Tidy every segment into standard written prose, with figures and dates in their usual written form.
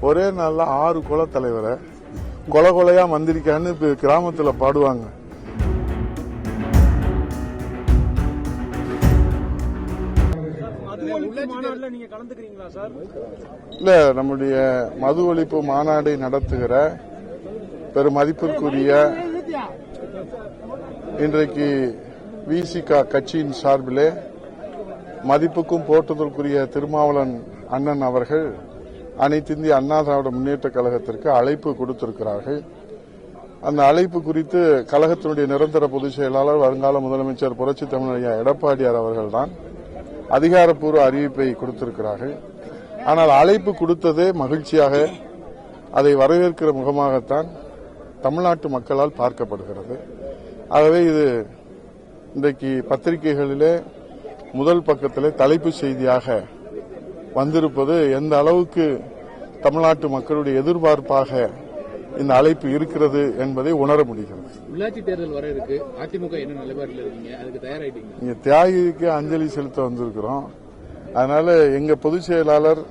ஒரே நாள்ல 6 குல தலைவரை கொலை கொலையா மந்திரிக்கான்னு கிராமத்துல பாடுவாங்க. இல்ல, நம்முடைய மது ஒழிப்பு மாநாடை நடத்துகிற பெருமதிப்பிற்குரிய இன்றைக்கு விசிக கட்சியின் சார்பிலே மதிப்புக்கும் போற்றுதலுக்குரிய திருமாவளவன் அண்ணன் அவர்கள் அனைத்து இந்திய அண்ணா திராவிட முன்னேற்ற கழகத்திற்கு அழைப்பு கொடுத்திருக்கிறார்கள். அந்த அழைப்பு குறித்து கழகத்தினுடைய நிரந்தர பொதுச் செயலாளர் வருங்கால முதலமைச்சர் புரட்சித் தமிழ் எடப்பாடியார் அவர்கள்தான் அதிகாரப்பூர்வ அறிவிப்பை கொடுத்திருக்கிறார்கள். ஆனால் அழைப்பு கொடுத்ததே மகிழ்ச்சியாக, அதை வரவேற்கிற முகமாகத்தான் தமிழ்நாட்டு மக்களால் பார்க்கப்படுகிறது. ஆகவே இது இன்றைக்கு பத்திரிகைகளிலே முதல் பக்கத்திலே தலைப்பு செய்தியாக வந்திருப்பது எந்த அளவுக்கு தமிழ்நாட்டு மக்களுடைய எதிர்பார்ப்பாக இந்த அழைப்பு இருக்கிறது என்பதை உணர முடிகிறது. உள்ளாட்சி தேர்தல் வர இருக்கு, அதிமுக என்ன நிலைப்பாட்டில் இருக்கீங்க? அதுக்கு தயாராயிட்டீங்க? இங்க தியாகிக்கு அஞ்சலி செலுத்த வந்திருக்கிறோம். அதனால எங்க பொதுச் செயலாளர்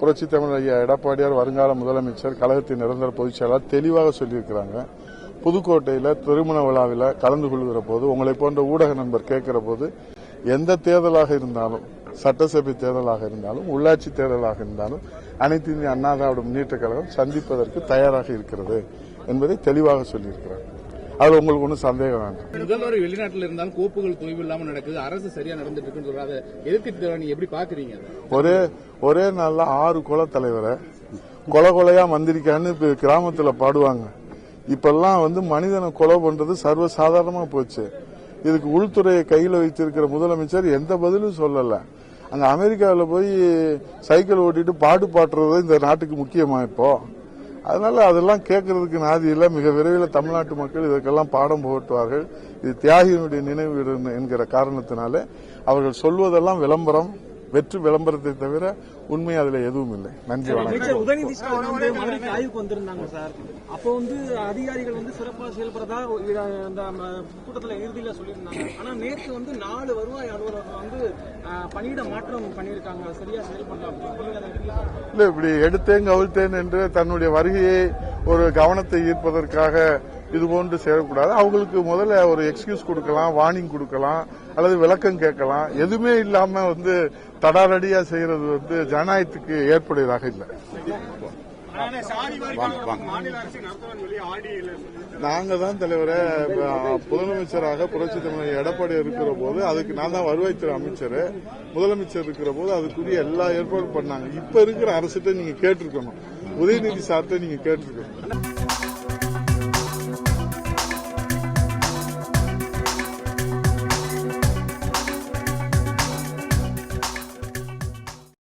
புரட்சித் தமிழ் ஐயா எடப்பாடியார் வருங்கால முதலமைச்சர் கழகத்தின் நிரந்தர பொதுச் செயலாளர் தெளிவாக சொல்லியிருக்கிறாங்க. புதுக்கோட்டையில் திருமண விழாவில் கலந்து கொள்கிற போது உங்களை போன்ற ஊடக நண்பர் கேட்கிற போது எந்த தேர்தலாக இருந்தாலும், சட்டசபை தேர்தலாக இருந்தாலும், உள்ளாட்சி தேர்தலாக இருந்தாலும் அனைத்து இந்திய அண்ணா திராவிட முன்னேற்ற கழகம் சந்திப்பதற்கு தயாராக இருக்கிறது என்பதை தெளிவாக சொல்லியிருக்கிறார். அது உங்களுக்கு ஒன்றும் சந்தேகம் வேண்டாம். முதல்வர் வெளிநாட்டில் இருந்தாலும் கோப்புகள் தொய்வு இல்லாமல் நடக்குது, அரசு சரியா நடந்துட்டு இருக்குன்னு சொல்றாங்க. எதிர்க்கட்சி நீங்க எப்படி பாக்குறீங்க? ஒரே நாள்ல 6 குல தலைவரை கொலை கொலையா மந்திரிக்கான்னு கிராமத்துல பாடுவாங்க. இப்பெல்லாம் மனிதனை கொலை பண்றது சர்வசாதாரணமா போச்சு. இதுக்கு உள்துறையை கையில் வைத்திருக்கிற முதலமைச்சர் எந்த பதிலும் சொல்லல. அங்க அமெரிக்காவில் போய் சைக்கிள் ஓட்டிட்டு பாட்டு பாடுறது இந்த நாட்டுக்கு முக்கியமா இப்போ? அதனால அதெல்லாம் கேட்கறதுக்கு நாதி இல்லை. மிக விரைவில் தமிழ்நாட்டு மக்கள் இதற்கெல்லாம் பாடம் புகட்டுவார்கள். இது தியாகியினுடைய நினைவு என்கிற காரணத்தினால அவர்கள் சொல்வதெல்லாம் விளம்பரம், வெற்று விளம்பரத்தை தவிர உண்மை அதுல எதுவும் இல்லை. நன்றி, வணக்கம். உதயநிதி ஸ்டாலின் மதுரைக்கு ஆய்வுக்கு வந்திருந்தாங்க சார். அப்போ அதிகாரிகள் சிறப்பாக செயல்படுறதா அந்த கூட்டத்தில் இறுதியில் சொல்லியிருந்தாங்க. ஆனா நேற்று 4 வருவாய் அலுவலர்கள் பணியிட மாற்றம் பண்ணியிருக்காங்க. சரியா செயல்படலாம் இல்ல, இப்படி எடுத்தேன் கவிழ்த்தேன் என்று தன்னுடைய வருகையை ஒரு கவனத்தை ஈர்ப்பதற்காக இதுபோன்று செய்யக்கூடாது. அவங்களுக்கு முதல்ல ஒரு எக்ஸ்கியூஸ் கொடுக்கலாம், வார்னிங் கொடுக்கலாம், அல்லது விளக்கம் கேட்கலாம். எதுவுமே இல்லாம தடாரடியா செய்யறது ஜனநாயகத்துக்கு ஏற்புடையதாக இல்லை. நாங்க தான் தலைவரை முதலமைச்சராக புரட்சித் தமிழர் எடப்பாடி இருக்கிற போது அதுக்கு நான் தான் வருவாய்த்துறை அமைச்சர், முதலமைச்சர் இருக்கிற போது அதுக்குரிய எல்லா ஏற்பாடும் பண்ணாங்க. இப்ப இருக்கிற அரசுகிட்ட நீங்க கேட்டிருக்கணும், உதயநிதி சார்ட்ட நீங்க கேட்டிருக்கணும்.